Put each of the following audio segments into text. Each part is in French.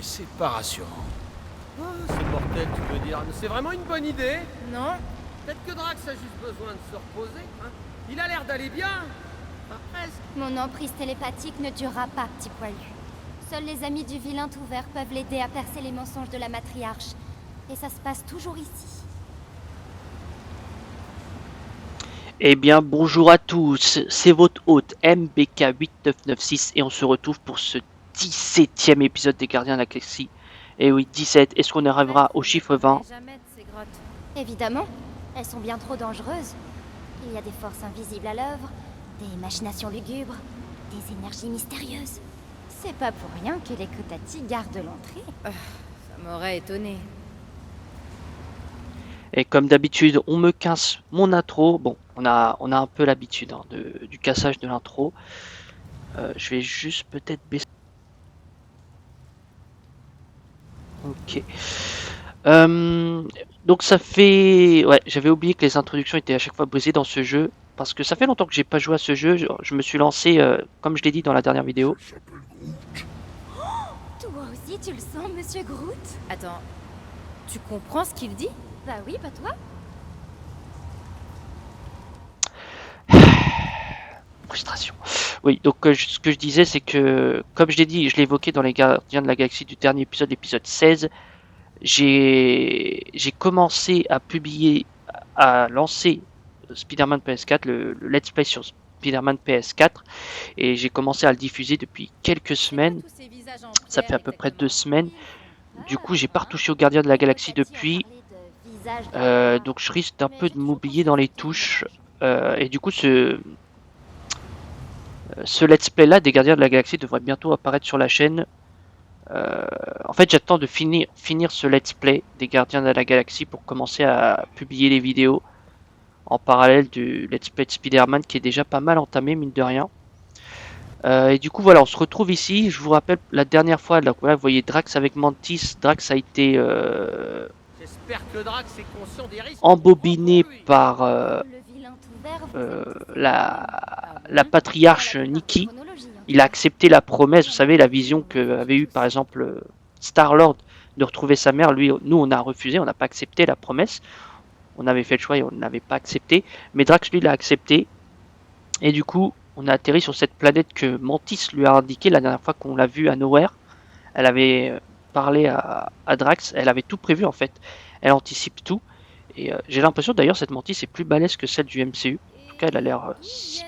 c'est pas rassurant. Oh, c'est mortel, tu veux dire. Mais c'est vraiment une bonne idée. Non? Peut-être que Drax a juste besoin de se reposer. Hein. Il a l'air d'aller bien. Enfin, presque. Mon emprise télépathique ne durera pas, petit poilu. Seuls les amis du vilain tout vert peuvent l'aider à percer les mensonges de la matriarche. Et ça se passe toujours ici. Eh bien, bonjour à tous, c'est votre hôte MBK8996 et on se retrouve pour ce 17e épisode des Gardiens de la Galaxie. Et oui, 17, est-ce qu'on arrivera au chiffre 20? Jamais de ces grottes. Évidemment, elles sont bien trop dangereuses. Il y a des forces invisibles à l'œuvre, des machinations lugubres, des énergies mystérieuses. C'est pas pour rien que les Kotati gardent l'entrée. Ça m'aurait étonné. Et comme d'habitude, on me casse mon intro. Bon, on a un peu l'habitude hein, du cassage de l'intro. Je vais juste peut-être baisser. Ok. Donc ça fait... Ouais, j'avais oublié que les introductions étaient à chaque fois brisées dans ce jeu. Parce que ça fait longtemps que j'ai pas joué à ce jeu. Je me suis lancé, comme je l'ai dit dans la dernière vidéo. Toi aussi, tu le sens, Monsieur Groot? Attends, tu comprends ce qu'il dit? Bah oui, pas toi? Frustration. Oui, donc ce que je disais, c'est que, comme je l'ai dit, je l'ai évoqué dans les Gardiens de la Galaxie du dernier épisode, l'épisode 16, j'ai commencé à publier, à lancer Spider-Man PS4, le Let's Play sur Spider-Man PS4, et j'ai commencé à le diffuser depuis quelques semaines. Ça fait à peu près 2 semaines. Du coup, j'ai pas retouché aux Gardiens de la Galaxie depuis. Donc je risque d'un peu de m'oublier dans les touches. Et du coup, ce let's play là des Gardiens de la Galaxie devrait bientôt apparaître sur la chaîne. En fait, j'attends de finir ce let's play des Gardiens de la Galaxie pour commencer à publier les vidéos en parallèle du let's play de Spider-Man qui est déjà pas mal entamé, mine de rien. Et du coup, voilà, on se retrouve ici. Je vous rappelle la dernière fois, là, voilà, vous voyez Drax avec Mantis. Drax a été Que Drax est conscient des risques embobiné par Le vilain tout vert vous la patriarche Nikki. Il a accepté la promesse, vous savez, la vision qu'avait eu par exemple Star-Lord de retrouver sa mère. Lui, nous, on a refusé, on n'a pas accepté la promesse. On avait fait le choix et on n'avait pas accepté. Mais Drax, lui, l'a accepté. Et du coup, on a atterri sur cette planète que Mantis lui a indiqué la dernière fois qu'on l'a vu à Nowhere. Elle avait parlé à Drax, elle avait tout prévu en fait. Elle anticipe tout. Et j'ai l'impression d'ailleurs cette Mantis est plus balèze que celle du MCU. En tout cas, elle a l'air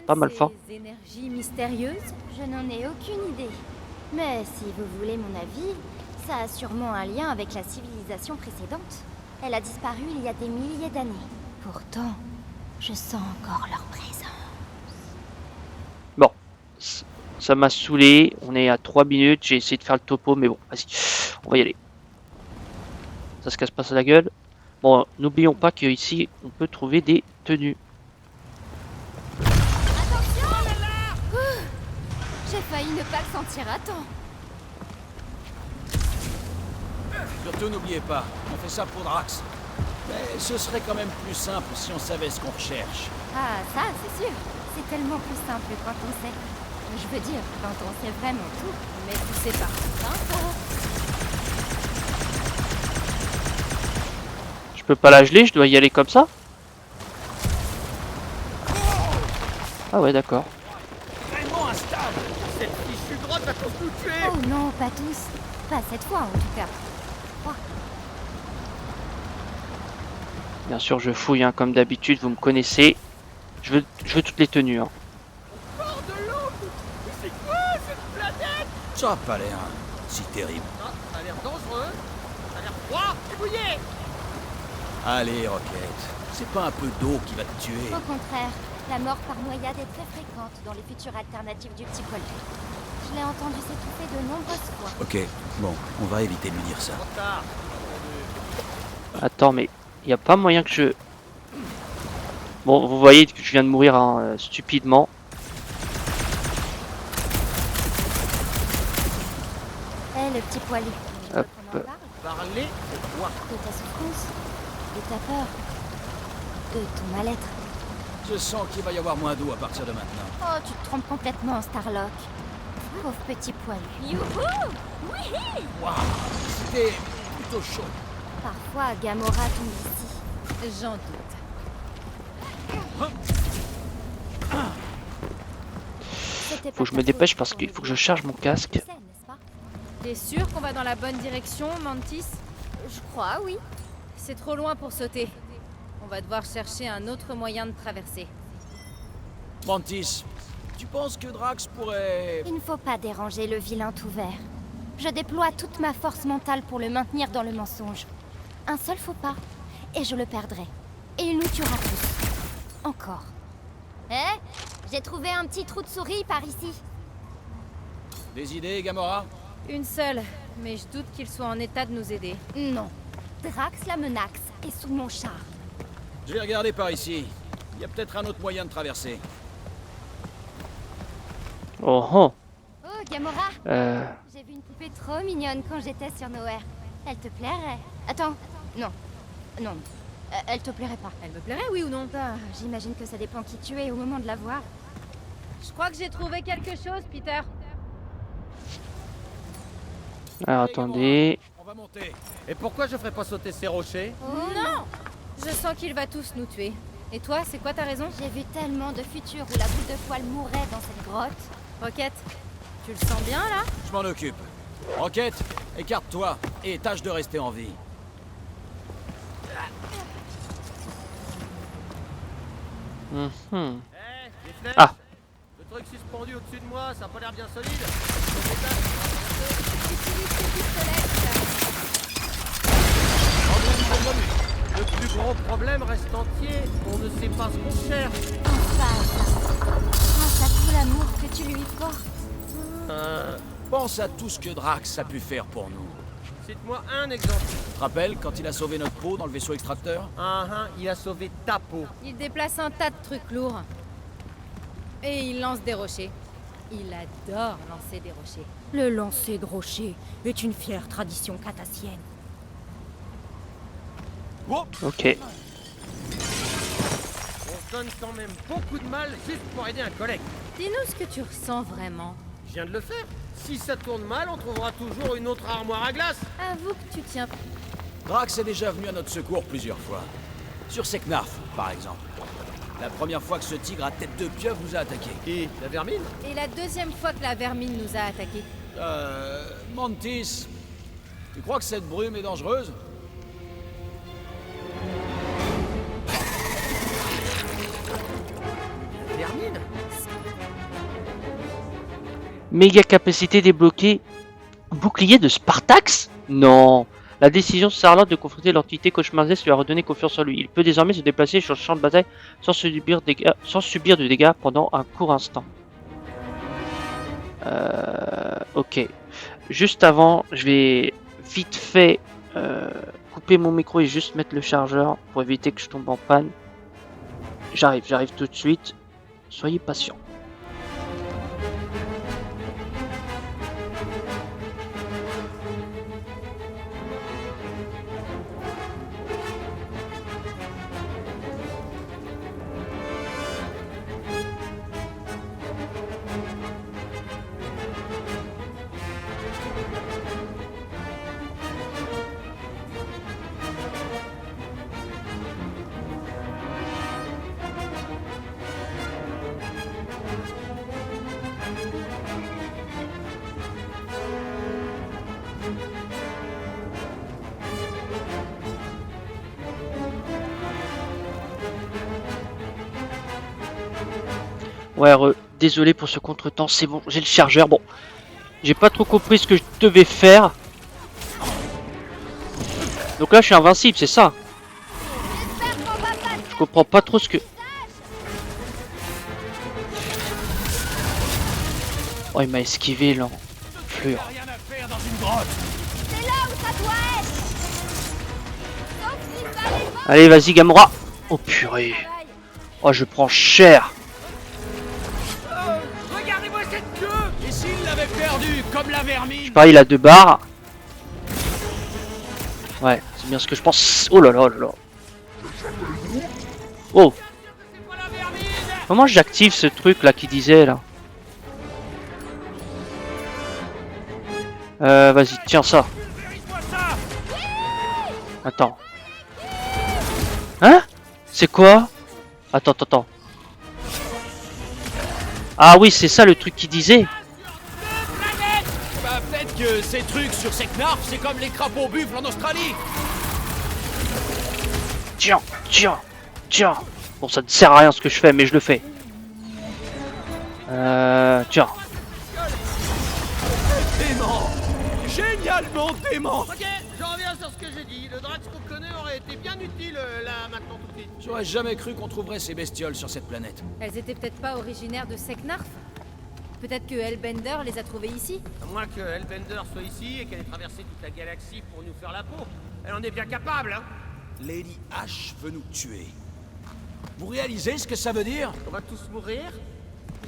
pas mal forte. Ces énergies mystérieuses? Je n'en ai aucune idée. Mais si vous voulez mon avis, ça a sûrement un lien avec la civilisation précédente. Elle a disparu il y a des milliers d'années. Pourtant, je sens encore leur présence. Bon, ça m'a saoulé. On est à 3 minutes. J'ai essayé de faire le topo, mais bon, vas-y, on va y aller. Ça se casse pas la gueule. Bon, n'oublions pas qu'ici, on peut trouver des tenues. J'ai failli ne pas le sentir à temps. Surtout n'oubliez pas, on fait ça pour Drax. Mais ce serait quand même plus simple si on savait ce qu'on recherche. Ah, ça, c'est sûr. C'est tellement plus simple quand on sait. Je veux dire, quand on sait vraiment tout. Mais tu sais pas. Je peux pas la geler, je dois y aller comme ça. Ah ouais, d'accord. Vraiment instable. Cette fichue grotte va tous nous tuer. Oh non, pas tous. Pas cette fois, en tout cas. Bien sûr, je fouille, hein, comme d'habitude, vous me connaissez. Je veux toutes les tenues. Hein. Hors de l'eau. Mais c'est quoi cette planète? Ça a pas l'air si terrible. Ah, ça a l'air dangereux. Ça a l'air froid et mouillé. Allez, Rocket. C'est pas un peu d'eau qui va te tuer. Au contraire, la mort par noyade est très fréquente dans les futures alternatives du petit poilu. Je l'ai entendu s'étouffer de nombreuses fois. Ok, bon, on va éviter de lui dire ça. Attends, mais il n'y a pas moyen que je... Bon, vous voyez que je viens de mourir hein, stupidement. Hé, le petit poilu. Hop. Parler de quoi? De ta souffrance, de ta peur, de ton mal-être. Je sens qu'il va y avoir moins d'eau à partir de maintenant. Oh, tu te trompes complètement, Starlock. Pauvre petit poilu. Youhou! Oui! Waouh, c'était plutôt chaud. Parfois, Gamora tombe ici. J'en doute. Faut que je me dépêche parce qu'il faut que je charge mon casque. N'est-ce pas? T'es sûr qu'on va dans la bonne direction, Mantis? Je crois, oui. C'est trop loin pour sauter. On va devoir chercher un autre moyen de traverser. Mantis, tu penses que Drax pourrait... Il ne faut pas déranger le vilain tout vert. Je déploie toute ma force mentale pour le maintenir dans le mensonge. Un seul faux pas, et je le perdrai. Et il nous tuera tous. Encore. Eh? J'ai trouvé un petit trou de souris par ici. Des idées, Gamora? Une seule, mais je doute qu'il soit en état de nous aider. Non. Drax la menace est sous mon char. Je vais regarder par ici. Il y a peut-être un autre moyen de traverser. Oh oh. Oh, Gamora, j'ai vu une poupée trop mignonne quand j'étais sur Nowhere. Elle te plairait? Attends, non. Non, elle te plairait pas. Elle me plairait, oui ou non? Bah, j'imagine que ça dépend qui tu es au moment de la voir. Je crois que j'ai trouvé quelque chose, Peter. Alors attendez. On va monter. Et pourquoi je ferais pas sauter ces rochers? Non! Je sens qu'il va tous nous tuer. Et toi, c'est quoi ta raison? J'ai vu tellement de futurs où la boule de poil mourrait dans cette grotte. Rocket, tu le sens bien, là? Je m'en occupe. Rocket, écarte-toi et tâche de rester en vie. Mhm. Les flèches? Ah. Le truc suspendu au-dessus de moi, ça a pas l'air bien solide. Le plus gros problème reste entier. On ne sait pas ce qu'on cherche. Pense à tout l'amour que tu lui portes. Pense à tout ce que Drax a pu faire pour nous. Cite-moi un exemple. Tu te rappelles quand il a sauvé notre peau dans le vaisseau extracteur? Il a sauvé ta peau. Il déplace un tas de trucs lourds. Et il lance des rochers. Il adore lancer des rochers. Le lancer de rochers est une fière tradition catassienne. Oh, Ok. On se donne quand même beaucoup de mal juste pour aider un collègue. Dis-nous ce que tu ressens vraiment. Je viens de le faire. Si ça tourne mal, on trouvera toujours une autre armoire à glace. Avoue que tu tiens... Drax est déjà venu à notre secours plusieurs fois. Sur Seknarf, par exemple. La première fois que ce tigre à tête de pieuvre nous a attaqués. Et la vermine? Et la deuxième fois que la vermine nous a attaqués. Mantis, tu crois que cette brume est dangereuse? Vermine? Méga capacité débloquée. Bouclier de Spartax? Non. La décision de Star-Lord de confronter l'entité cauchemardesque lui a redonné confiance en lui. Il peut désormais se déplacer sur le champ de bataille sans subir de dégâts pendant un court instant. Ok. Juste avant, je vais vite fait couper mon micro et juste mettre le chargeur pour éviter que je tombe en panne. J'arrive tout de suite. Soyez patients. Ouais, désolé pour ce contretemps, c'est bon, j'ai le chargeur. Bon, j'ai pas trop compris ce que je devais faire. Donc là, je suis invincible, c'est ça? Je comprends pas trop ce que... Oh, il m'a esquivé, là. Fleur. Rien à faire dans une grotte. C'est là où ça doit être. Sauf s'il fallait pas. Allez, vas-y, Gamora. Oh, purée. Oh, je prends cher. Regardez-moi cette queue. Et s'il l'avait perdu comme la vermine? Pareil, il a 2 barres. Ouais, c'est bien ce que je pense. Oh là là là là. Oh. Comment j'active ce truc là qui disait là? Vas-y, tiens ça. Attends. Hein? C'est quoi? Attends. Ah oui, c'est ça le truc qu'il disait. Bah, peut-être que ces trucs sur ces knarfs, c'est comme les crapauds buffles en Australie. Tiens. Bon, ça ne sert à rien ce que je fais, mais je le fais. Tiens. Dément. Génialement dément. Ok, je reviens sur ce que j'ai dit. Le Drax qu'on connaît aurait été bien utile là maintenant tout de suite. J'aurais jamais cru qu'on trouverait ces bestioles sur cette planète. Elles étaient peut-être pas originaires de Seknarf. Peut-être que Hellbender les a trouvées ici. À moins que Hellbender soit ici et qu'elle ait traversé toute la galaxie pour nous faire la peau. Elle en est bien capable, hein. Lady H veut nous tuer. Vous réalisez ce que ça veut dire? On va tous mourir.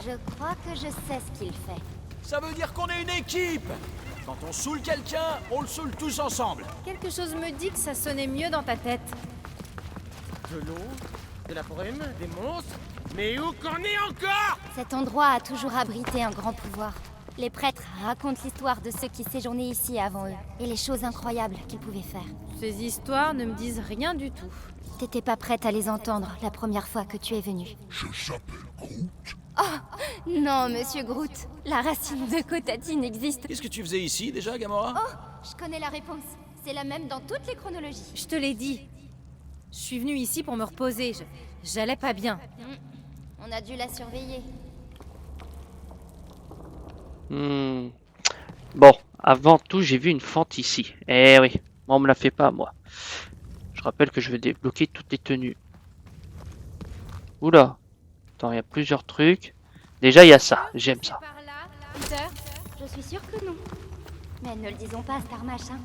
Je crois que je sais ce qu'il fait. Ça veut dire qu'on est une équipe. Quand on saoule quelqu'un, on le saoule tous ensemble. Quelque chose me dit que ça sonnait mieux dans ta tête. De l'eau, de la brume, des monstres. Mais où qu'on est encore? Cet endroit a toujours abrité un grand pouvoir. Les prêtres racontent l'histoire de ceux qui séjournaient ici avant eux, et les choses incroyables qu'ils pouvaient faire. Ces histoires ne me disent rien du tout. T'étais pas prête à les entendre la première fois que tu es venue. Je s'appelle Groot. Oh non, monsieur Groot, la racine de Kotati n'existe. Qu'est-ce que tu faisais ici déjà, Gamora? Oh, je connais la réponse. C'est la même dans toutes les chronologies. Je te l'ai dit. Je suis venue ici pour me reposer. J'allais pas bien. On a dû la surveiller. Bon, avant tout, j'ai vu une fente ici. Eh oui, moi on me la fait pas, moi. Je rappelle que je vais débloquer toutes les tenues. Oula. Attends, il y a plusieurs trucs. Déjà, il y a ça. J'aime ça. Par là, Peter. Je suis sûre que non. Mais ne le disons pas à Starmash, hein.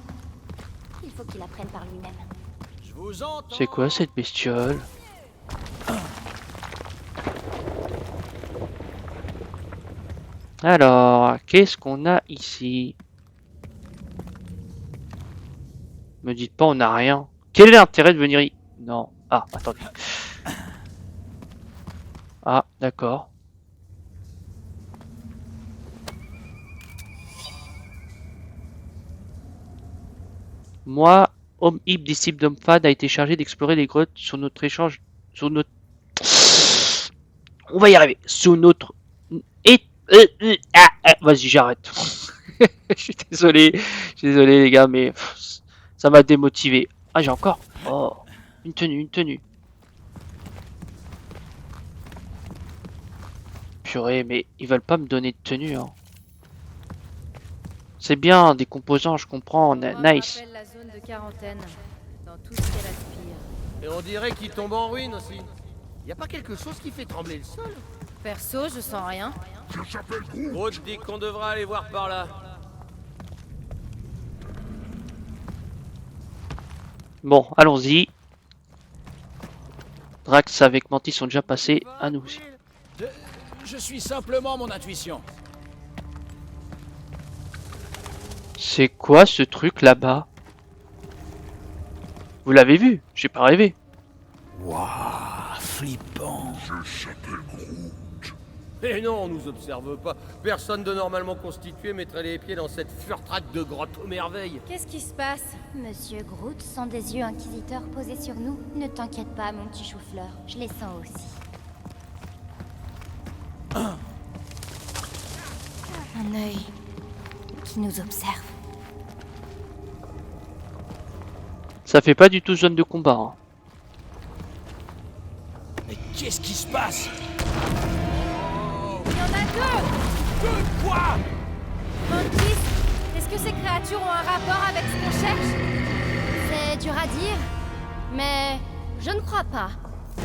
Il faut qu'il apprenne par lui-même. Je vous entends. C'est quoi cette bestiole? Alors, qu'est-ce qu'on a ici? Me dites pas on n'a rien. Quel est l'intérêt de venir ici? Non. Ah, attendez. Ah, d'accord. Moi, homme hip disciple d'Omphad a été chargé d'explorer les grottes sur notre échange... Sur notre... On va y arriver. Sur notre... Vas-y, j'arrête. Je suis désolé les gars, mais ça m'a démotivé. Ah, j'ai encore. Oh, une tenue. Purée, mais ils veulent pas me donner de tenue. Hein. C'est bien, des composants, je comprends. Nice. La zone de quarantaine, dans tout ce qu'elle aspire. Et on dirait qu'il tombe en ruine aussi. Y a pas quelque chose qui fait trembler le sol? Perso, je sens rien. Je s'appelle Groot. Groot dit qu'on devra aller voir par là. Bon, allons-y. Drax avec Mantis sont déjà passés à nous aussi. Je suis simplement mon intuition. C'est quoi ce truc là-bas? Vous l'avez vu? J'ai pas rêvé. Waouh, flippant. Je s'appelle Groot. Et non, on nous observe pas. Personne de normalement constitué mettrait les pieds dans cette furtraque de grotte aux merveilles. Qu'est-ce qui se passe? Monsieur Groot, sans des yeux inquisiteurs posés sur nous, ne t'inquiète pas, mon petit chou-fleur. Je les sens aussi. Un œil qui nous observe. Ça fait pas du tout zone de combat. Hein. Mais qu'est-ce qui se passe? Il y en a deux! Quoi? Mantis, est-ce que ces créatures ont un rapport avec ce qu'on cherche? C'est dur à dire, mais je ne crois pas.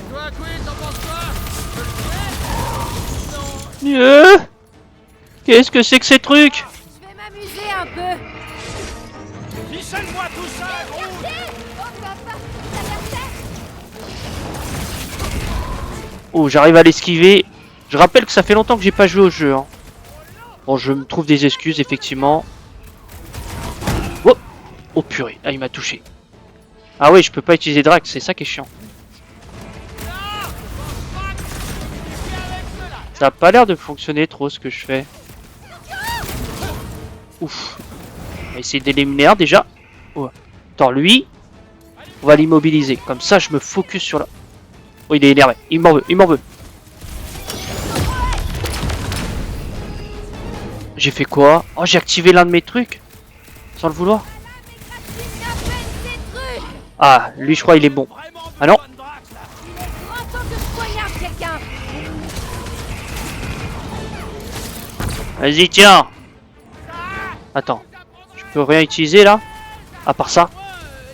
Toi, Quill, t'en penses quoi? Qu'est-ce que c'est que ces trucs? Je vais m'amuser un peu. Fichelle-moi tout ça, Groot! Oh, j'arrive à l'esquiver. Je rappelle que ça fait longtemps que j'ai pas joué au jeu. Hein. Bon, je me trouve des excuses, effectivement. Oh, oh purée, ah, il m'a touché. Ah oui, je peux pas utiliser Drax, c'est ça qui est chiant. Ça a pas l'air de fonctionner trop ce que je fais. Ouf. On va essayer d'éliminer un déjà. Oh. Attends, lui, on va l'immobiliser. Comme ça, je me focus sur la... Oh, il est énervé. Il m'en veut, il m'en veut. J'ai fait quoi? Oh, j'ai activé l'un de mes trucs. Sans le vouloir. Ah, lui, je crois, il est bon. Ah non. Vas-y, tiens. Attends. Je peux rien utiliser, là? À part ça.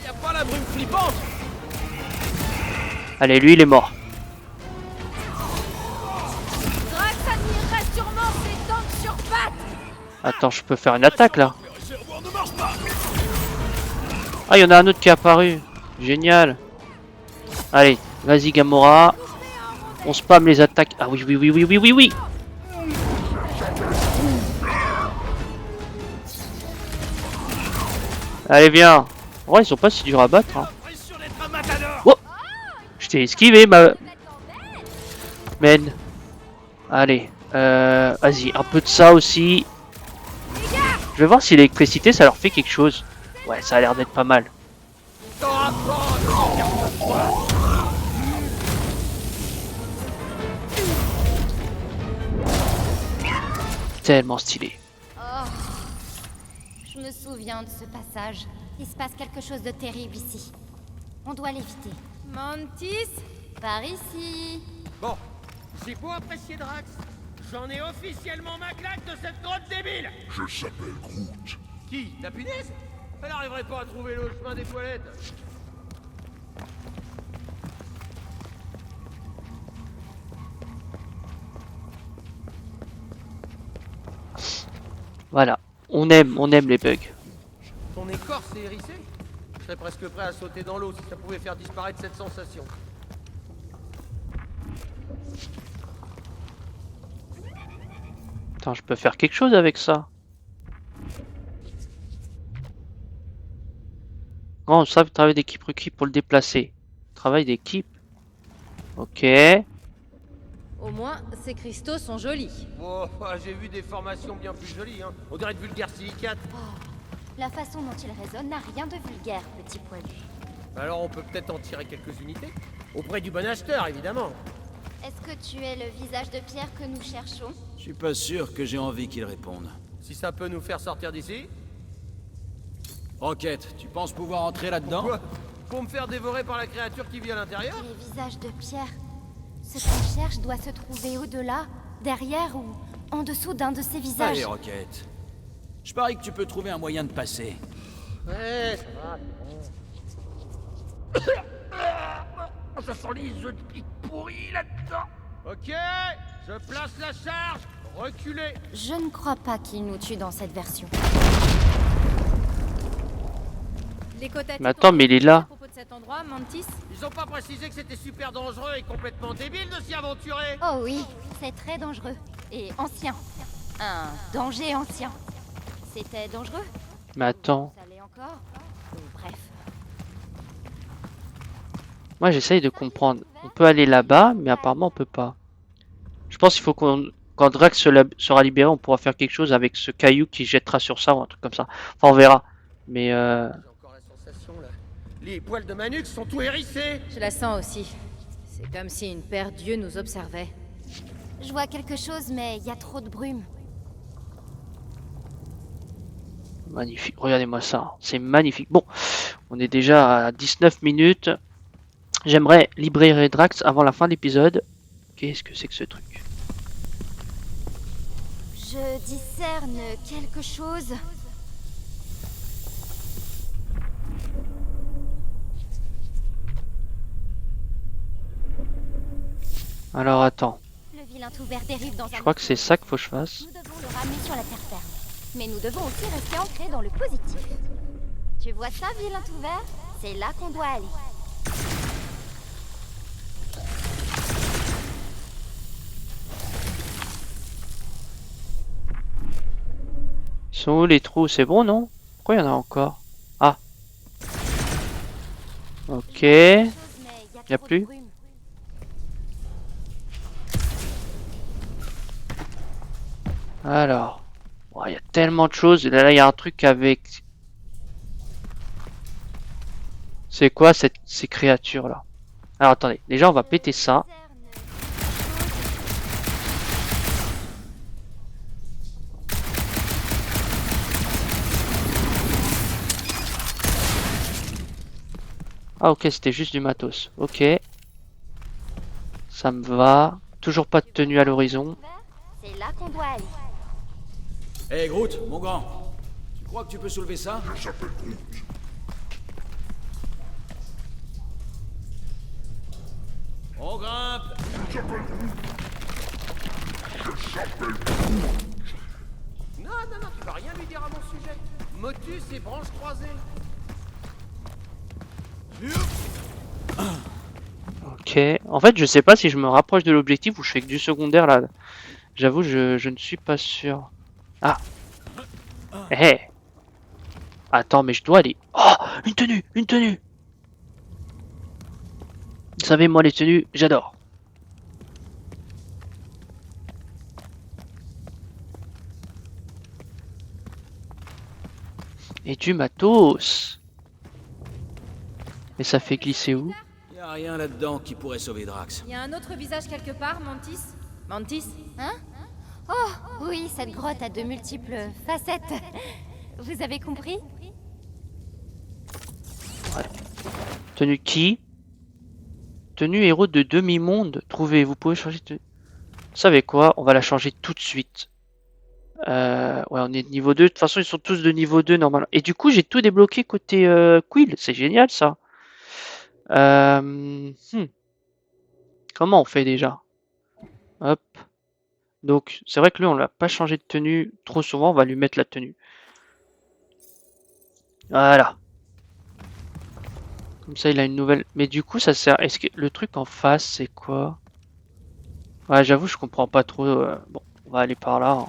Y a pas la brume flippante. Allez, lui, il est mort. Attends, je peux faire une attaque, là. Ah, il y en a un autre qui est apparu. Génial. Allez, vas-y, Gamora. On spam les attaques. Ah oui, oui, oui, oui, oui, oui, oui. Allez, viens. Ouais, ils sont pas si durs à battre. Hein. Oh, je t'ai esquivé, ma... Men. Allez. Vas-y, un peu de ça aussi. Je vais voir si l'électricité, ça leur fait quelque chose. Ouais, ça a l'air d'être pas mal. Tellement stylé. Oh, je me souviens de ce passage. Il se passe quelque chose de terrible ici. On doit l'éviter. Mantis? Par ici. Bon, j'ai beau apprécier Drax, j'en ai officiellement ma claque de cette grotte débile. Je s'appelle Groot. Qui? La punaise? Elle arriverait pas à trouver le chemin des toilettes. Voilà. On aime les bugs. Ton écorce est hérissé? Je serais presque prêt à sauter dans l'eau si ça pouvait faire disparaître cette sensation. Attends, je peux faire quelque chose avec ça. Oh, ça, travail d'équipe requis pour le déplacer. Travail d'équipe. Ok. Au moins, ces cristaux sont jolis. Oh, j'ai vu des formations bien plus jolies, hein. On dirait de vulgaire silicate. La façon dont il résonne n'a rien de vulgaire, petit poilu. Alors on peut peut-être en tirer quelques unités? Auprès du bon acheteur, évidemment. Est-ce que tu es le visage de pierre que nous cherchons? Je suis pas sûr que j'ai envie qu'il réponde. Si ça peut nous faire sortir d'ici. Rocket, tu penses pouvoir entrer là-dedans? Quoi? Pour me faire dévorer par la créature qui vit à l'intérieur? Les visages de pierre. Ce qu'on cherche doit se trouver au-delà, derrière ou en dessous d'un de ces visages. Allez, Rocket. Je parie que tu peux trouver un moyen de passer. Ouais, ça va. Ça sent les œufs de pique pourris là-dedans. Ok, je place la charge. Reculez. Je ne crois pas qu'il nous tue dans cette version. Mais attends, mais il est là. À propos de cet endroit, Mantis? Ils ont pas précisé que c'était super dangereux et complètement débile de s'y aventurer. Oh oui, c'est très dangereux. Et ancien. Un danger ancien. C'était dangereux? Mais attends. Ça l'est encore? Bref. Moi, j'essaye de comprendre. On peut aller là-bas, mais apparemment, on peut pas. Je pense qu'il faut qu'on... Quand Drax sera libéré, on pourra faire quelque chose avec ce caillou qui jettera sur ça ou un truc comme ça. Enfin, on verra. Mais J'ai encore la sensation là. Les poils de ma nuque sont tout hérissés. Je la sens aussi. C'est comme si une paire d'yeux nous observait. Je vois quelque chose, mais il y a trop de brume. magnifique. Regardez-moi ça. C'est magnifique. Bon, on est déjà à 19 minutes. J'aimerais libérer Drax avant la fin de l'épisode. Qu'est-ce que c'est que ce truc? Je discerne quelque chose. Alors attends. Le vilain tout vert dérive dans un... Je crois que c'est ça qu'il faut que je fasse. Nous devons le ramener sur la terre ferme. Mais nous devons aussi rester ancrés dans le positif. Tu vois ça, vilain tout vert? C'est là qu'on doit aller. Ils sont où les trous? C'est bon, non? Pourquoi il y en a encore? Ah. Ok. Y a plus? Alors. Il y a tellement de choses. Là, il y a un truc avec C'est quoi ces créatures là? Alors attendez, déjà on va péter ça. Ah ok, c'était juste du matos. Ok. Ça me va. Toujours pas de tenue à l'horizon. C'est là qu'on doit aller. Hé Groot, mon grand. Tu crois que tu peux soulever ça? Je s'appelle Groot. On grimpe. Je s'appelle Groot. Je s'appelle Non, non, non, tu vas rien lui dire à mon sujet. Motus et branches croisées. Ok. En fait, je sais pas si je me rapproche de l'objectif ou je fais que du secondaire là. J'avoue, je ne suis pas sûr. Ah. Hé. Attends, mais je dois aller. Oh, une tenue, une tenue. Vous savez, moi les tenues, j'adore. Et du matos. Et ça fait glisser où? Y a rien là-dedans qui pourrait sauver Drax. Il y a un autre visage quelque part, Mantis? Mantis? Hein? Oh, oui, cette grotte a de multiples facettes. Vous avez compris? Tenue qui? Tenue héros de demi-monde. Trouvez, vous pouvez changer de tenue. Vous savez quoi? On va la changer tout de suite. Ouais, on est de niveau 2. De toute façon, ils sont tous de niveau 2 normalement. Et du coup, j'ai tout débloqué côté Quill. C'est génial ça. Comment on fait déjà? Hop. Donc, c'est vrai que lui, on l'a pas changé de tenue trop souvent. On va lui mettre la tenue. Voilà. Comme ça, il a une nouvelle. Mais du coup, ça sert. Est-ce que le truc en face, c'est quoi? Ouais, j'avoue, je comprends pas trop. Bon, on va aller par là.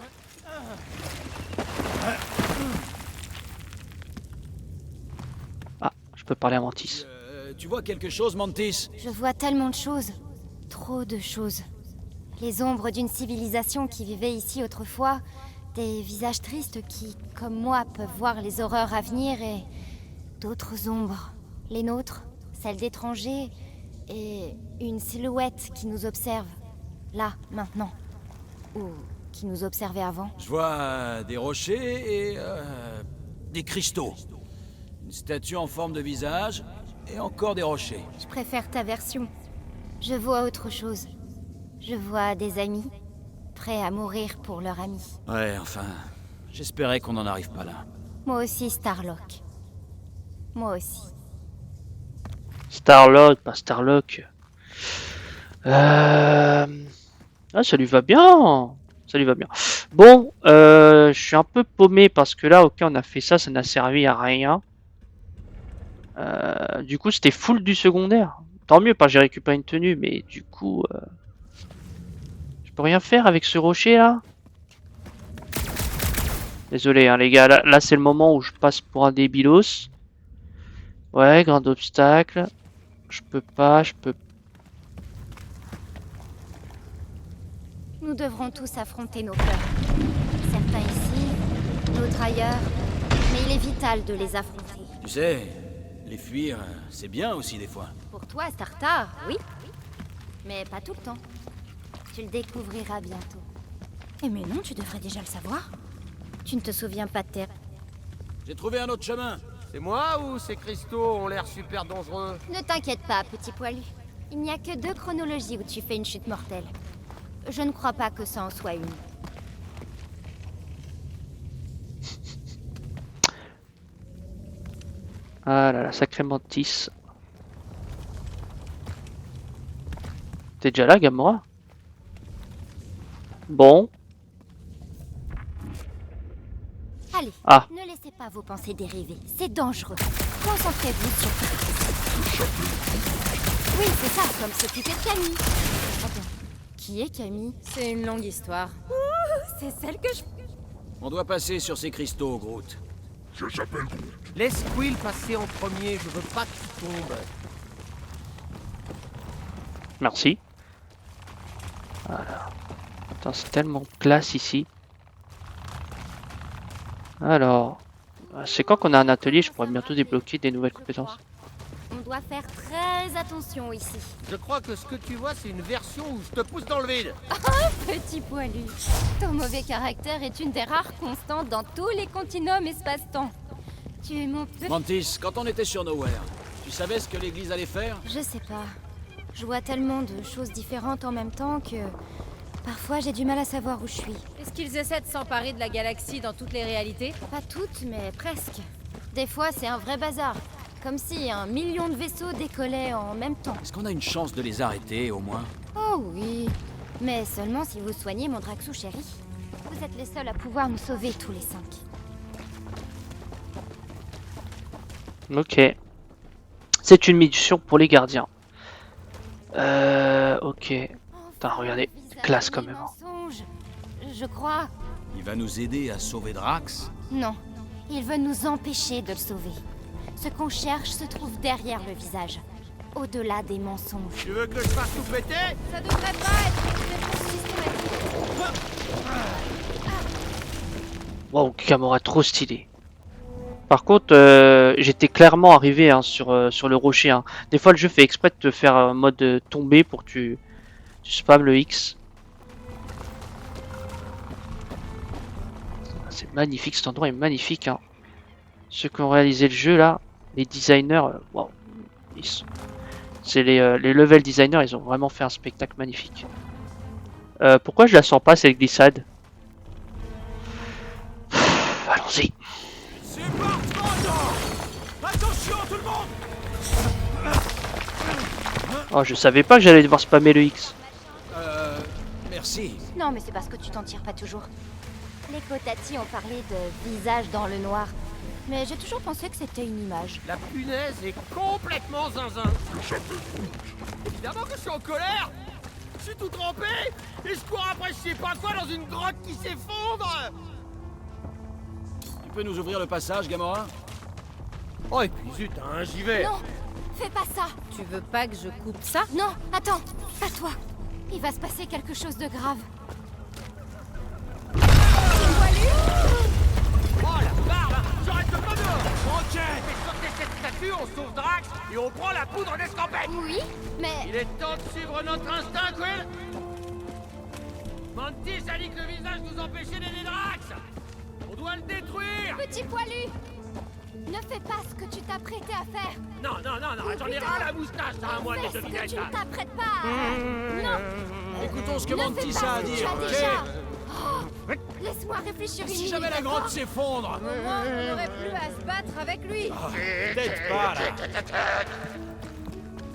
Ah, je peux parler à Mantis. Tu vois quelque chose, Mantis? Je vois tellement de choses. Trop de choses. Les ombres d'une civilisation qui vivait ici autrefois. Des visages tristes qui, comme moi, peuvent voir les horreurs à venir et... d'autres ombres. Les nôtres, celles d'étrangers, et une silhouette qui nous observe. Là, maintenant. Ou qui nous observait avant. Je vois des rochers et des cristaux. Une statue en forme de visage et encore des rochers. Je préfère ta version. Je vois autre chose. Je vois des amis, prêts à mourir pour leur ami. Ouais, enfin, j'espérais qu'on n'en arrive pas là. Moi aussi, Starlock. Moi aussi. Starlord, pas Starlock. Ah, ça lui va bien. Ça lui va bien. Bon, je suis un peu paumé parce que là, ok, on a fait ça, ça n'a servi à rien. Du coup, c'était full du secondaire. Tant mieux, pas j'ai récupéré une tenue, mais du coup, je peux rien faire avec ce rocher là. Désolé, hein, les gars. Là c'est le moment où je passe pour un débilos. Ouais, grand obstacle. Je peux pas, je peux. Nous devrons tous affronter nos peurs. Certains ici, d'autres ailleurs. Mais il est vital de les affronter. Tu sais, les fuir, c'est bien aussi des fois. Pour toi, Startar, oui. Mais pas tout le temps. Tu le découvriras bientôt. Eh mais non, tu devrais déjà le savoir. Tu ne te souviens pas de tes... J'ai trouvé un autre chemin. C'est moi ou ces cristaux ont l'air super dangereux? Ne t'inquiète pas, petit poilu. Il n'y a que 2 chronologies où tu fais une chute mortelle. Je ne crois pas que ça en soit une. Ah là là, sacré Mantis. T'es déjà là, Gamora? Bon. Allez, Ah. ne laissez pas vos pensées dériver. C'est dangereux. Concentrez-vous sur... Oui, c'est ça, comme s'occuper de Camille. Attends, qui est Camille? C'est une longue histoire. C'est celle que je... On doit passer sur ces cristaux, Groot. Je s'appelle Groot. Laisse Quill passer en premier, je veux pas qu'il tombe. Merci. Voilà. Attends, c'est tellement classe ici. Alors, c'est quand qu'on a un atelier, je pourrais bientôt débloquer des nouvelles compétences. On doit faire très attention ici. Je crois que ce que tu vois, c'est une version où je te pousse dans le vide. Petit poilu. Ton mauvais caractère est une des rares constantes dans tous les continuums espace-temps. Tu es mon petit... Mantis, quand on était sur Nowhere, tu savais ce que l'église allait faire? Je sais pas. Je vois tellement de choses différentes en même temps que... Parfois, j'ai du mal à savoir où je suis. Est-ce qu'ils essaient de s'emparer de la galaxie dans toutes les réalités? Pas toutes, mais presque. Des fois, c'est un vrai bazar. Comme si 1 million de vaisseaux décollaient en même temps. Est-ce qu'on a une chance de les arrêter, au moins? Oh oui. Mais seulement si vous soignez mon Draxou chéri. Vous êtes les seuls à pouvoir nous sauver tous les 5. Ok. C'est une mission pour les gardiens. Ok. Putain, regardez, classe quand même. Mensonge. Je crois. Il va nous aider à sauver Drax? Non. Il veut nous empêcher de le sauver. Ce qu'on cherche se trouve derrière le visage. Au-delà des mensonges. Tu veux que je fasse tout péter? Ça devrait pas être une réponse systématique. Wow, Gamora trop stylé. Par contre, j'étais clairement arrivé hein, sur le rocher. Hein. Des fois, le jeu fait exprès de te faire un mode tomber pour que tu spammes le X. C'est magnifique, cet endroit est magnifique. Hein. Ceux qui ont réalisé le jeu là, les designers, wow, c'est les level designers, ils ont vraiment fait un spectacle magnifique. Pourquoi je la sens pas cette glissade? Allons-y. C'est parti maintenant! Attention tout le monde! Oh, je savais pas que j'allais devoir spammer le X. Merci. Non, mais c'est parce que tu t'en tires pas toujours. Les Kotati ont parlé de visage dans le noir. Mais j'ai toujours pensé que c'était une image. La punaise est complètement zinzin. Évidemment que je suis en colère. Je suis tout trempé et je cours après je sais pas quoi dans une grotte qui s'effondre. Tu peux nous ouvrir le passage, Gamora? Oh et puis zut, hein, j'y vais. Non, fais pas ça. Tu veux pas que je coupe ça? Non, attends, pas toi. Il va se passer quelque chose de grave. Oh la barbe, j'arrête de pas dehors. Ok, fais sauter cette statue, on sauve Drax et on prend la poudre d'escampette. Oui, mais... Il est temps de suivre notre instinct, Quill. Mantis a dit que le visage nous empêchait d'aider Drax. On doit le détruire. Petit poilu, ne fais pas ce que tu t'apprêtais à faire. Non, j'en ai ras la moustache, ça à moi Fais les ce que devinettes. tu ne t'apprêtes pas à... Non, Écoutons ce que ne fais Mantis pas a à ce que tu dire, as ok? déjà. Oh, laisse-moi réfléchir une Si minute, jamais la d'accord? grotte s'effondre! Au moins, on n'aurait plus à se battre avec lui. Peut-être pas, là!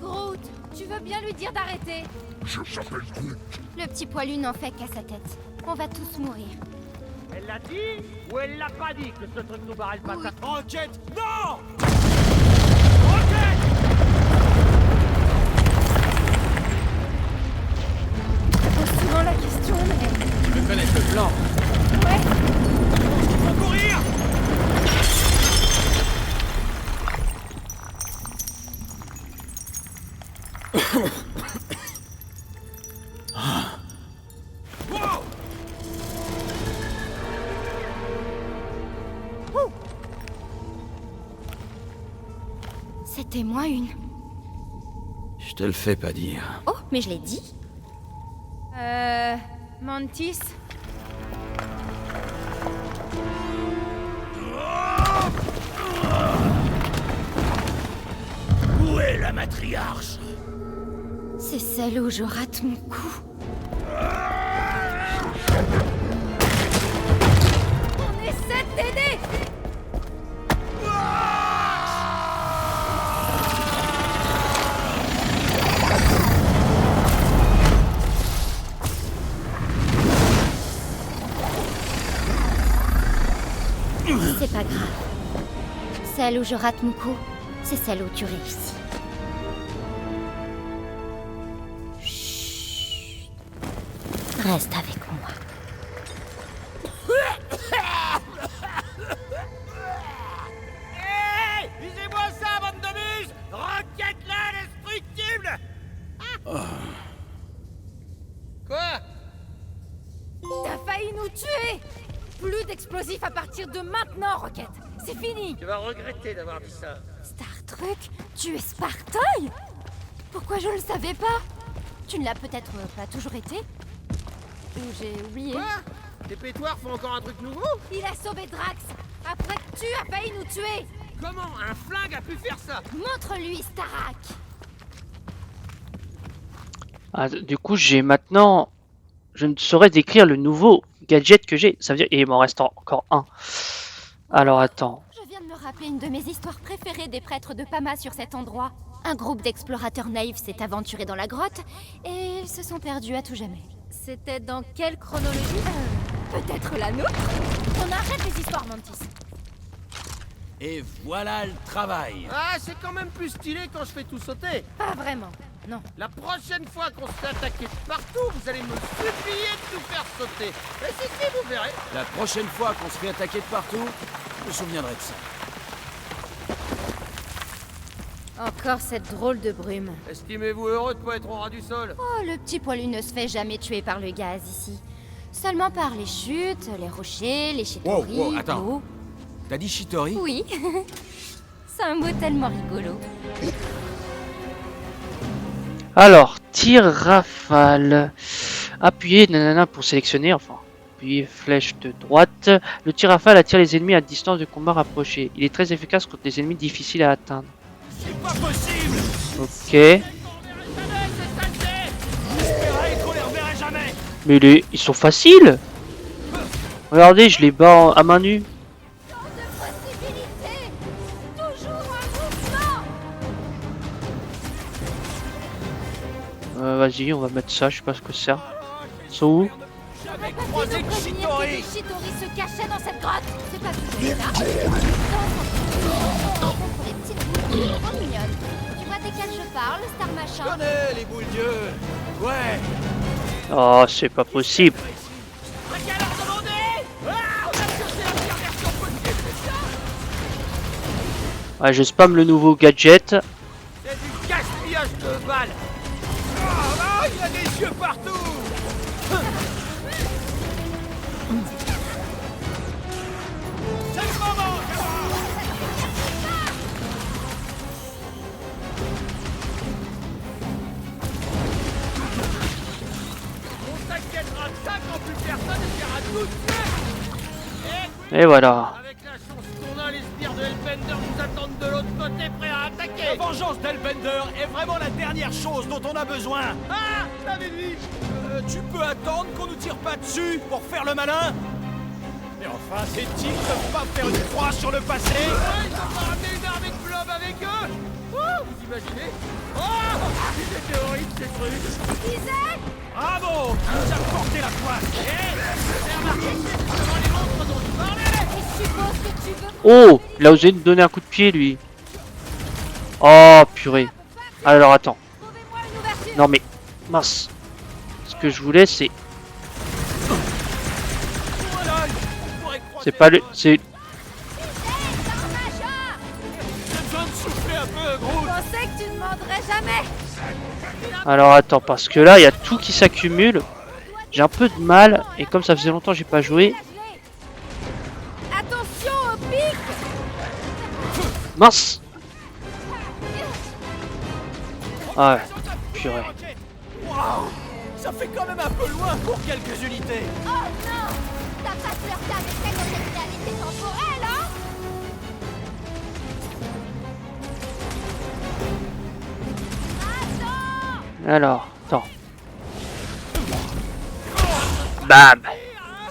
Groot, tu veux bien lui dire d'arrêter? Je s'appelle Groot. Le petit poilu n'en fait qu'à sa tête. On va tous mourir. Elle l'a dit ou elle l'a pas dit que ce truc nous barrait le passage? Rocket, non! Je pose souvent la question, mais... Tu veux connaître le plan? Ouais. Faut courir! C'était moi une. Je te le fais pas dire. Oh, mais je l'ai dit. Mantis? Où est la matriarche? C'est celle où je rate mon coup. On essaie de t'aider! C'est pas grave. Celle où je rate mon coup, c'est celle où tu réussis. Chut. Reste avec moi. Hé! Lisez-moi ça, bande de muses! Rocket là, indestructible! Quoi? T'as failli nous tuer! Plus d'explosifs à partir de maintenant, Rocket! c'est fini. Tu vas regretter d'avoir dit ça. Star-Truc, tu es Spartoy? Pourquoi je ne le savais pas? Tu ne l'as peut-être pas toujours été? Ou j'ai oublié? Quoi? Tes pétoires font encore un truc nouveau? Il a sauvé Drax, après que tu as failli nous tuer. Comment un flingue a pu faire ça? Montre-lui, Starak. Ah, du coup, j'ai maintenant... Je ne saurais décrire le nouveau gadget que j'ai. Ça veut dire... Et il m'en reste encore un. Alors, attends. Je viens de me rappeler une de mes histoires préférées des prêtres de Pama sur cet endroit. Un groupe d'explorateurs naïfs s'est aventuré dans la grotte et ils se sont perdus à tout jamais. C'était dans quelle chronologie? Peut-être la nôtre? On arrête les histoires, Mantis. Et voilà le travail. Ah, c'est quand même plus stylé quand je fais tout sauter. Pas vraiment, non. La prochaine fois qu'on se fait attaquer de partout, vous allez me supplier de tout faire sauter. Et si, vous verrez. La prochaine fois qu'on se fait attaquer de partout, je me souviendrai de ça. Encore cette drôle de brume. Estimez-vous heureux de pas être au ras du sol? Oh, le petit poilu ne se fait jamais tuer par le gaz ici. Seulement par les chutes, les rochers, les chitoris, Wow, attends. l'eau. T'as dit Shitori? Oui. C'est un mot tellement rigolo. Alors, tir rafale. Appuyez nanana pour sélectionner, enfin, appuyez flèche de droite. Le tir rafale attire les ennemis à distance de combat rapprochée. Il est très efficace contre des ennemis difficiles à atteindre. C'est pas possible. Ok. Mais ils sont faciles. Regardez, je les bats à main nue. Tant de possibilités. Toujours un mouvement. Vas-y, on va mettre ça, je sais pas ce que c'est. Ils sont où? J'avais Pas croisé pu nous prévenir que Shitori. des Shitori se cachaient dans cette grotte. C'est pas toujours le cas. On rencontre des petites boules trop mignonnes. Tu vois desquelles je parle, Star Machin? Connais les boules Dieu. Ouais. Oh, c'est pas possible. À quelle heure demander? Ah, on a cherché la pire version possible, c'est ça? Ouais, je spam le nouveau gadget. C'est du gaspillage de balles. Ah, il y a des yeux partout. C'est le moment, on s'inquiétera de ça quand plus personne essaiera de nous tuer. Et voilà. Avec la chance qu'on a, les sbires de Hellbender nous attendent de l'autre côté, prêts à attaquer. La vengeance d'Hellbender est vraiment la dernière chose dont on a besoin. Ah, l'avais dit. Tu peux attendre qu'on nous tire pas dessus pour faire le malin? Mais enfin, ces types peuvent pas faire une croix sur le passé. Ils ont pas ramené une armée de blobs avec eux. Oh, vous imaginez? Oh, ils étaient horribles ces trucs. Bravo, tu nous as porté la poisse. J'ai remarqué que c'est justement les monstres dont tu parlais. Je suppose que tu veux... Oh, il a osé nous donner un coup de pied, lui. Oh, purée. Alors, attends. Trouvez-moi une ouverture. Non, mais... Mince. Ce que je voulais, c'est... Voilà, on pourrait croiser C'est pas le... les doigts. C'est... Star Machin. J'ai besoin de souffler un peu, gros. Je pensais que tu ne demanderais jamais. Alors, attends, parce que là, il y a tout qui s'accumule. J'ai un peu de mal. Et comme ça faisait longtemps que j'ai pas joué... Attention au pic. Mince. Ah ouais, purée. Waouh, ça fait quand même un peu loin pour quelques unités. Oh non. T'as pas flirté avec elle dans cette réalité temporelle, hein? Attends. Alors, attends. Bam.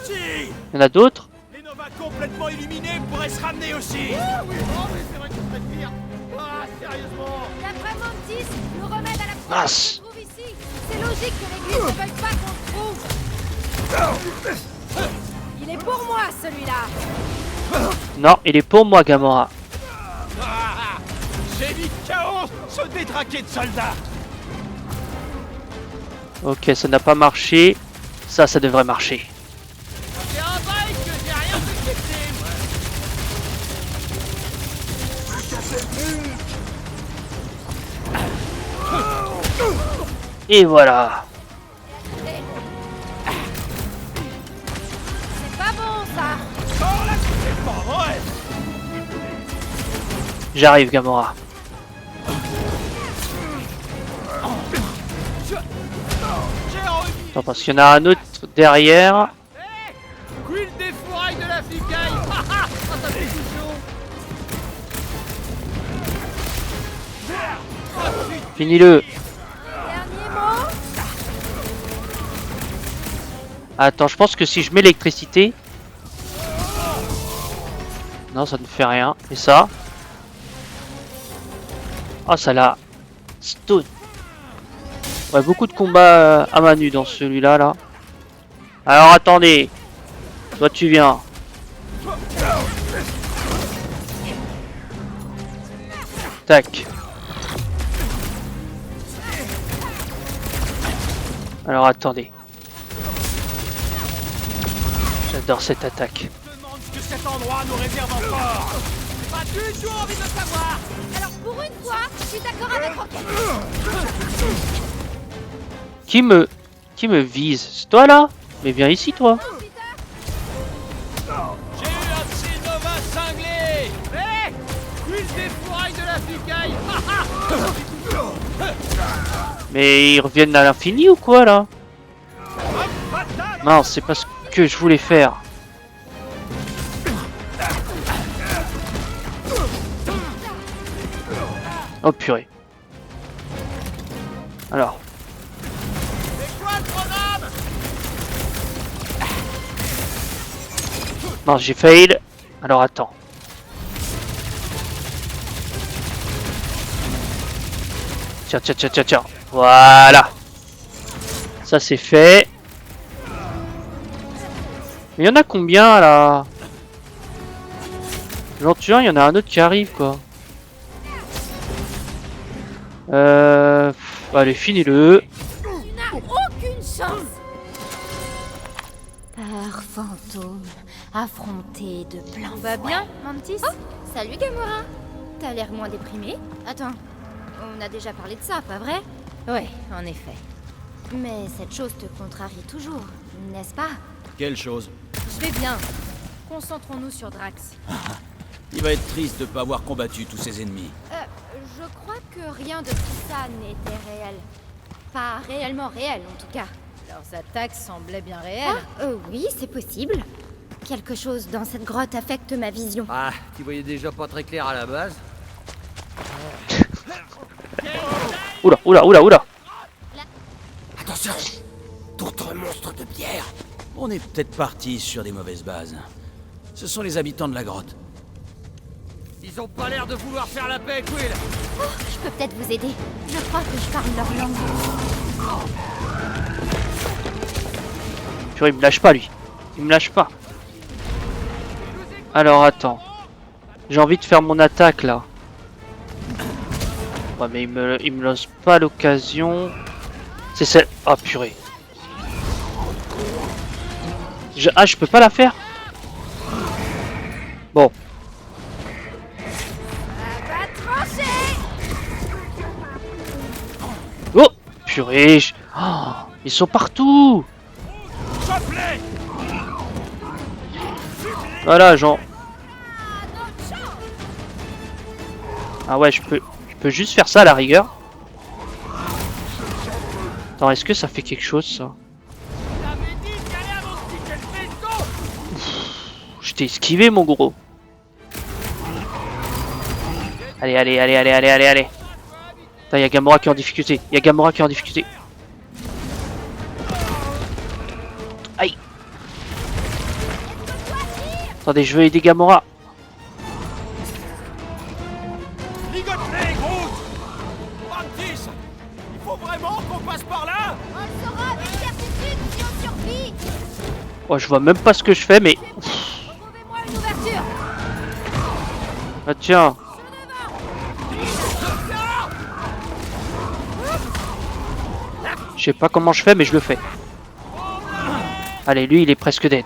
Si, Il y en a d'autres? les Nova complètement illuminés pourraient se ramener aussi. Ah oui, oh, mais c'est vrai que c'est pire. Ah, sérieusement. D'après Mantis, le remède à la Mince. se trouve ici. C'est logique que l'église ne veuille pas qu'on le trouve. Il est pour moi, celui-là. Non, il est pour moi, Gamora. Ah, j'ai dit chaos, se détraquer de soldats. Ok, ça n'a pas marché. Ça devrait marcher. C'est un bail que j'ai rien détecté. Et voilà. C'est pas bon, ça. Oh là, c'est pas vrai. J'arrive, Gamora. Attends, parce qu'il y en a un autre derrière. Quill des fourrailles de la flicaille. Ah, ça fait tout chaud. Finis-le. Attends, je pense que si je mets l'électricité... Non, ça ne fait rien. Et ça? Ah, ça l'a... Stone. Ouais, beaucoup de combats à main nue dans celui-là, là. Alors, attendez. Toi, tu viens. Tac. Alors, attendez. J'adore cette attaque. Demande ce que cet endroit nous réserve encore. Pas du tout envie de savoir. Alors pour une fois, je suis d'accord avec Rocket. Qui me vise? C'est toi, là? Mais viens ici, toi. J'ai eu un petit Nova cinglé. Hé, Quill des fourrailles de la flicaille. Mais ils reviennent à l'infini ou quoi, là? Non, c'est pas ce que je voulais faire. Oh purée. Alors. C'est quoi le programme? Non, j'ai fail. Alors attends. Tiens, tiens, tiens, tiens, tiens. Voilà. Ça c'est fait. Mais il y en a combien là? J'en tue un, il y en a un autre qui arrive quoi. Allez, finis-le. Tu n'as aucune chance. Peur fantôme, affronté de plein On va bien, Mantis? Oh, salut Gamora. T'as l'air moins déprimé. Attends, on a déjà parlé de ça, pas vrai? Ouais, en effet. Mais cette chose te contrarie toujours, n'est-ce pas? Quelle chose? Je vais bien. Concentrons-nous sur Drax. Il va être triste de pas avoir combattu tous ses ennemis. Je crois que rien de tout ça n'était réel. Pas réellement réel, en tout cas. Leurs attaques semblaient bien réelles. Oui, c'est possible. Quelque chose dans cette grotte affecte ma vision. Ah, tu voyais déjà pas très clair à la base. Oula, oula, oula, oula. Attention! D'autres monstres de pierre! On est peut-être parti sur des mauvaises bases. Ce sont les habitants de la grotte. Ils ont pas l'air de vouloir faire la paix, Quill. Oh, je peux peut-être vous aider. Je crois que je parle leur langue. Purée, il me lâche pas lui. Il me lâche pas. Alors attends. J'ai envie de faire mon attaque là. Ouais mais il me lance pas l'occasion. C'est celle... Ah purée. Ah je peux pas la faire. Bon. Oh purée. Oh, ils sont partout. Voilà, genre. Ah ouais, je peux juste faire ça à la rigueur. Attends, est-ce que ça fait quelque chose ça? Je t'ai esquivé mon gros. Allez, allez, allez, allez, allez, allez, allez. Putain, y'a Gamora qui est en difficulté. Y'a Gamora qui est en difficulté. Aïe. Attendez, je veux aider Gamora. Ligote-les, Groot. Mantis, il faut vraiment qu'on passe par là. On le saura avec certitude si on survit. Oh, je vois même pas ce que je fais, mais... Trouvez-moi une ouverture. Ah tiens. Je sais pas comment je fais, mais je le fais. Allez, lui, il est presque dead.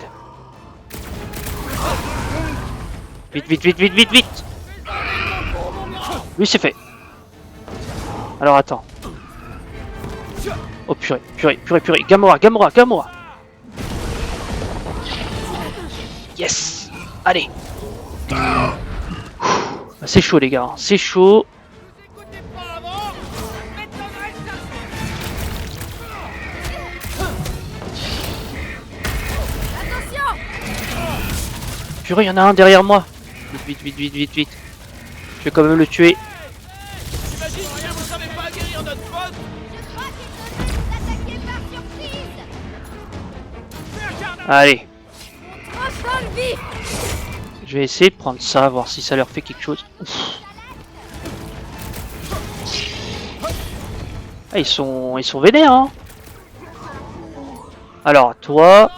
Vite, vite, vite, vite, vite, vite. Lui, c'est fait. Alors, attends. Oh, purée, purée, purée, purée. Gamora, Gamora, Gamora. Yes. Allez. C'est chaud les gars, hein. C'est chaud. Vous écoutez pas avant, m'étonnerait que ça Purée, il y en a un derrière moi. Vite, vite, vite, vite, vite. Je vais quand même le tuer. J'imagine que vous savez pas guérir notre pote. Je crois qu'il faudrait nous attaquer par surprise. Allez. Dans le vif. Je vais essayer de prendre ça, voir si ça leur fait quelque chose. Ouf. Ah, ils sont vénères, hein. Alors, toi...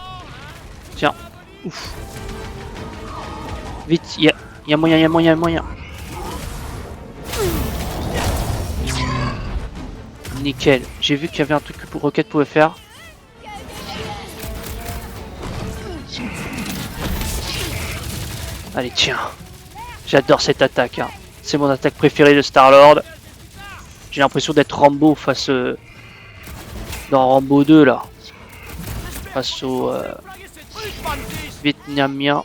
Tiens. Ouf. Vite, il y a moyen. Nickel. J'ai vu qu'il y avait un truc que Rocket pouvait faire. Allez, tiens. J'adore cette attaque. Hein. C'est mon attaque préférée de Star-Lord. J'ai l'impression d'être Rambo face... dans Rambo 2, là. Face au... Vietnamien.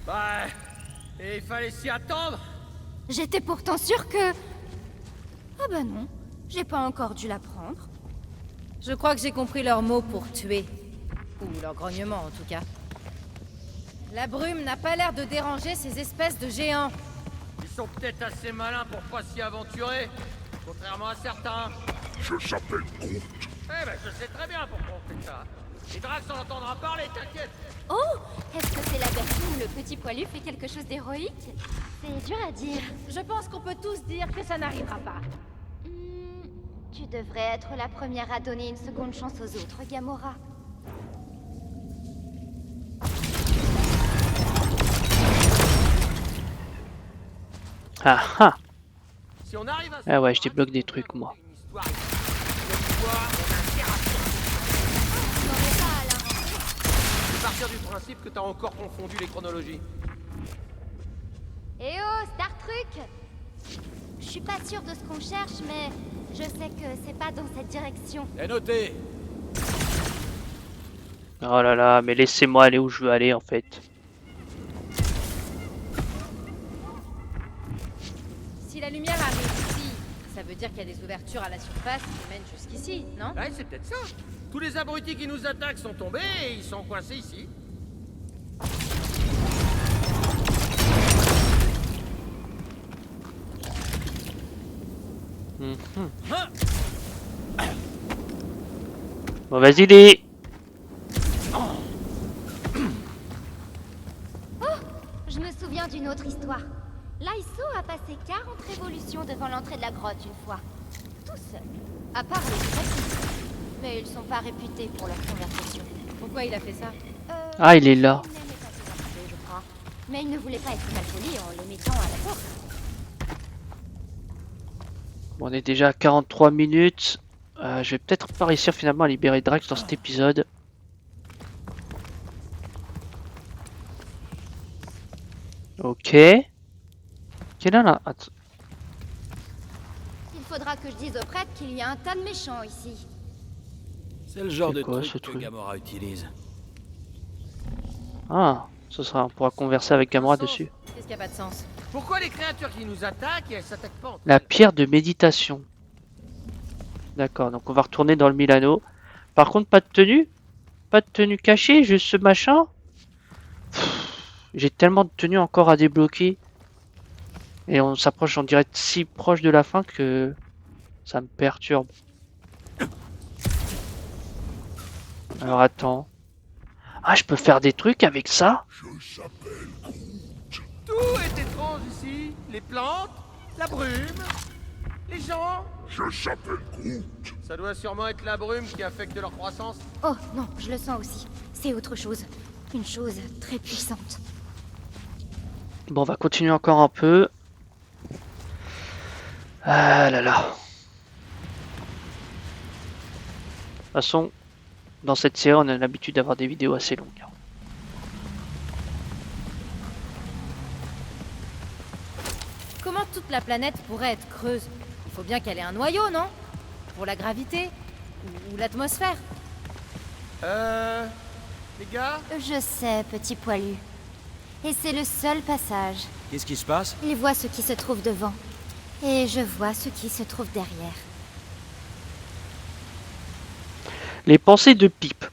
Bah, et il fallait s'y attendre. J'étais pourtant sûre que... Ah bah non, j'ai pas encore dû l'apprendre. Je crois que j'ai compris leurs mots pour tuer. Ou leur grognement en tout cas. La brume n'a pas l'air de déranger ces espèces de géants. Ils sont peut-être assez malins pour pas s'y aventurer, contrairement à certains. Je s'appelle Groot. Eh ben, je sais très bien pourquoi on fait ça. Et Drax en entendra parler, t'inquiète. Oh, est-ce que c'est la version où le petit poilu fait quelque chose d'héroïque? C'est dur à dire. Je pense qu'on peut tous dire que ça n'arrivera pas. Tu devrais être la première à donner une seconde chance aux autres, Gamora. Ah ah. Si on arrive à Ah ouais, je débloque des trucs, moi. une histoire, on a intérêt à N'en es pas à l'inventer. Je vais partir du principe que t'as encore confondu les chronologies. Eh oh, Star Truc! Je suis pas sûre de ce qu'on cherche, mais je sais que c'est pas dans cette direction. C'est noté. Oh là là, mais laissez-moi aller où je veux aller, en fait. Si la lumière arrive ici, ça veut dire qu'il y a des ouvertures à la surface qui mènent jusqu'ici, non? Ouais, c'est peut-être ça. Tous les abrutis qui nous attaquent sont tombés et ils sont coincés ici. Bon, vas-y, les... Je me souviens d'une autre histoire. Laiso a passé 40 révolutions devant l'entrée de la grotte une fois. Tout seul. À part les trappes. Mais ils sont pas réputés pour leur conversation. Pourquoi il a fait ça? Ah, il est là. Il n'aimait pas se rappeler, je crois. Mais il ne voulait pas être mal poli en les mettant à la porte. Bon, on est déjà à 43 minutes. Je vais peut-être pas réussir finalement à libérer Drax dans cet épisode. Ok. Quel est là? Attends. Il faudra que je dise au prêtre qu'il y a un tas de méchants ici. C'est le genre C'est de quoi, ce truc que truc Gamora utilise. Ah, ce sera, on pourra converser avec Gamora dessus. Qu'est-ce qui a pas de sens? Pourquoi les créatures qui nous attaquent, elles s'attaquent pas entre La pierre de méditation. D'accord, donc on va retourner dans le Milano. Par contre, pas de tenue? Pas de tenue cachée, juste ce machin? J'ai tellement de tenues encore à débloquer. Et on s'approche, on dirait, si proche de la fin que ça me perturbe. Alors attends. Ah, je peux faire des trucs avec ça? Je s'appelle Groot. Tout est étrange ici. Les plantes, la brume, les gens. Je s'appelle Groot. Ça doit sûrement être la brume qui affecte leur croissance. Oh non, je le sens aussi. C'est autre chose. Une chose très puissante. Bon, on va continuer encore un peu. Ah là là. De toute façon, dans cette série, on a l'habitude d'avoir des vidéos assez longues. Comment toute la planète pourrait être creuse? Il faut bien qu'elle ait un noyau, non? Pour la gravité? Ou l'atmosphère? Les gars? Je sais, petit poilu. Et c'est le seul passage. Qu'est-ce qui se passe? Il voit ce qui se trouve devant. Et je vois ce qui se trouve derrière. Les pensées de Pip.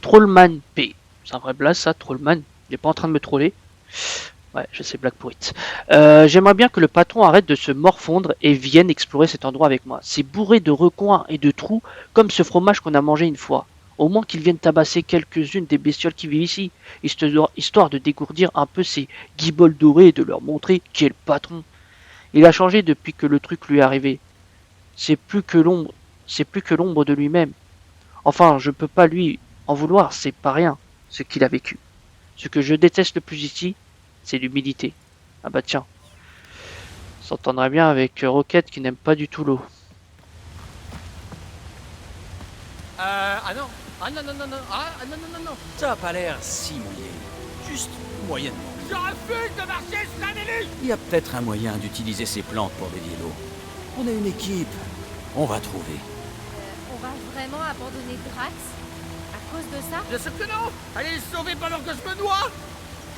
Trollman P. C'est un vrai blaze ça, Trollman. Il est pas en train de me troller. Ouais, je sais, blague pourrite. J'aimerais bien que le patron arrête de se morfondre et vienne explorer cet endroit avec moi. C'est bourré de recoins et de trous, comme ce fromage qu'on a mangé une fois. Au moins qu'il vienne tabasser quelques-unes des bestioles qui vivent ici, histoire de dégourdir un peu ces guibolles dorées et de leur montrer qui est le patron. Il a changé depuis que le truc lui est arrivé. C'est plus que l'ombre de lui-même. Enfin, je peux pas lui en vouloir, c'est pas rien, ce qu'il a vécu. Ce que je déteste le plus ici, c'est l'humidité. Ah bah tiens. S'entendrait bien avec Rocket qui n'aime pas du tout l'eau. Ah non. Ah non, non, non, non. Ah non, non, non, non. Ça a pas l'air si mouillé. Juste moyennement. Je refuse de marcher sur un élu. Il y a peut-être un moyen d'utiliser ces plantes pour dévier l'eau. On est une équipe. On va trouver. On va vraiment abandonner Drax à cause de ça? Bien sûr que non. Allez les sauver pendant que je me noie.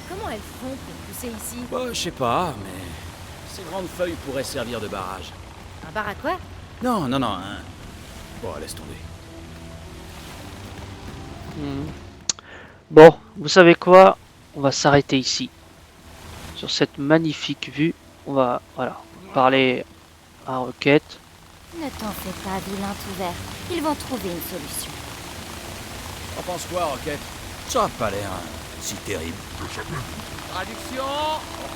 Comment elles font pour pousser ici? Bah, je sais pas, mais ces grandes feuilles pourraient servir de barrage. Un bar à quoi? Non, non, non. Hein. Bon, laisse tomber. Bon, vous savez quoi? On va s'arrêter ici. Sur cette magnifique vue. On va, voilà, parler à Rocket. Ne t'en fais pas, vilain tout vert. Ils vont trouver une solution. T'en penses quoi, Rocket? Ça a pas l'air si terrible. Traduction.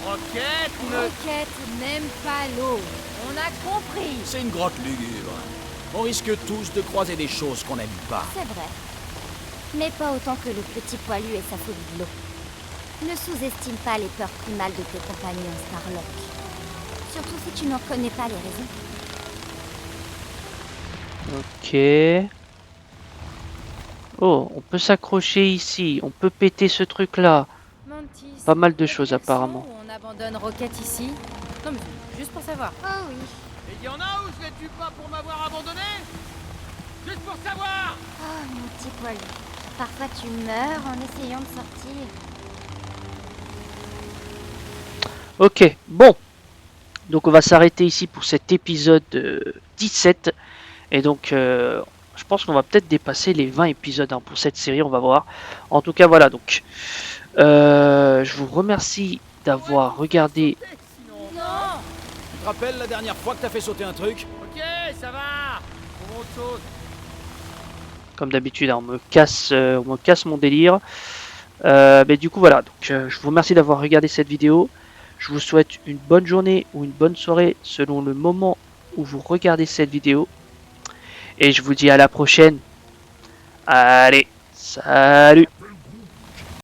Rocket ne... Rocket n'aime pas l'eau. On a compris. C'est une grotte lugubre. On risque tous de croiser des choses qu'on n'aime pas. C'est vrai. Mais pas autant que le petit poilu et sa phobie de l'eau. Ne sous-estime pas les peurs primales de tes compagnons, Starlock. Surtout si tu n'en connais pas les raisons. Ok. Oh, on peut s'accrocher ici. On peut péter ce truc là. Mantis, Pas mal de y a choses, une version apparemment. où on abandonne Rocket ici? Non mais juste pour savoir. Oh oui. Et y en a où je les tue pas pour m'avoir abandonné? Juste pour savoir. Oh, mon petit poilu. Parfois tu meurs en essayant de sortir. Ok, bon. Donc on va s'arrêter ici pour cet épisode 17. Et donc je pense qu'on va peut-être dépasser les 20 épisodes hein, pour cette série, on va voir. En tout cas voilà, donc je vous remercie d'avoir regardé. Sinon... Non! Tu te rappelles la dernière fois que t'as fait sauter un truc? Ok, ça va. Pour autre chose. Comme d'habitude, hein, on me casse mon délire. Mais du coup voilà, donc je vous remercie d'avoir regardé cette vidéo. Je vous souhaite une bonne journée ou une bonne soirée selon le moment où vous regardez cette vidéo. Et je vous dis à la prochaine. Allez, salut!